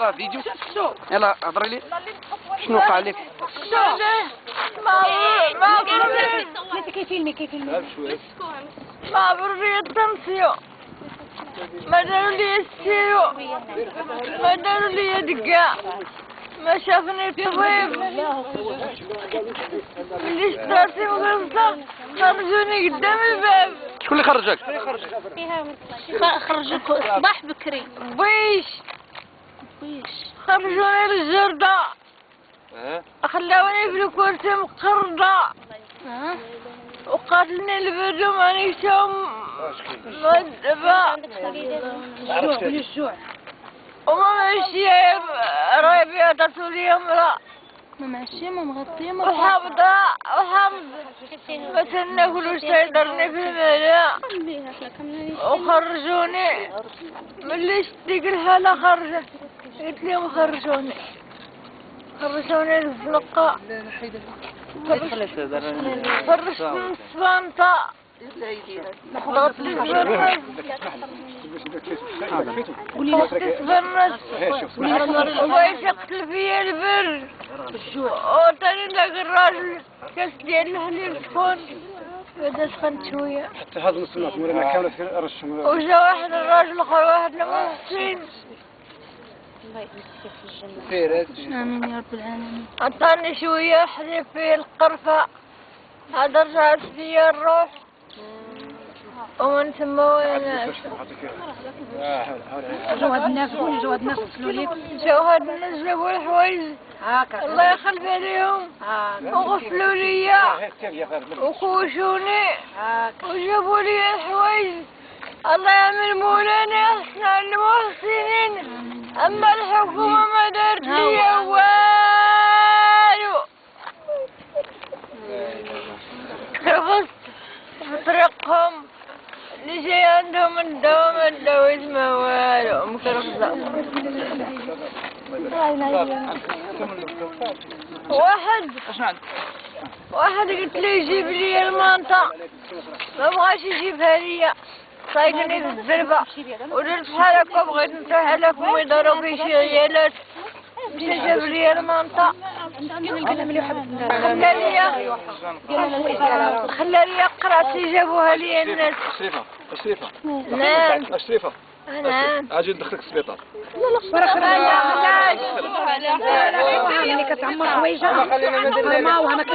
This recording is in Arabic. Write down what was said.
راه فيديو. يلا هضري لي شنو وقع لك؟ كيفيلمي ما بري التمسيو ما داروا لي السيرو ما داروا لي دقا ما شافني الطبيب اللي اشتريتي مغلطة خرجوني قدام الباب. شكون اللي خرجك؟ خرجوك صباح بكري بيش خرجوني للجردة خلاوني في الكرسي مقردة وقاتلني البرد وماني شوم مدبا وما ماشي رايبية تسولي امرأ ماشي ما مغطية وحافظة بس ناكل سيطرني في الملا وخرجوني ملي شت ديك الحالة خرجت قلت لهم خرجوني للزنقة فرشت من الصفانطة ضغط لي البرد ويشقتل فيا البرد وتاني نلاقي الراجل كاس ديال الحليب سخون بدا سخن شوية حتى هذا نص الناس مرينا كاملة في رشهم. وجا واحد الراجل اخر واحد محسن آمين يا رب العالمين. عطاني شوية حليب في القرفة هذا رجعت فيا الروح ومن ثم وين جاو هاد الناس وصلوا ليك جاو هاد الناس جابوا الحوايج الله يخلف عليهم وغفلوا ليا وخوشوني وجابوا لي الحوايج الله يعمل مولانا احسن المحسنين. اما الحكومة ما دارت لي والو كرفصت في طريقهم اللي جاي عندهم الدواء ما داويت ما والو مكرفصة. واحد قلت لي جيب لي المانطة ما بغاش يجيبها لي صايدني في الزربة ودرت بحال هكا بغيت نطيح على فمي ضرب في شي عيالات مشى جاب لي المانطة خلى لي قرعتي جابوها لي الناس. أشريفة نعم أشريفة نعم أجي ندخلك السبيطار. لا اللي كتعمر حوايجها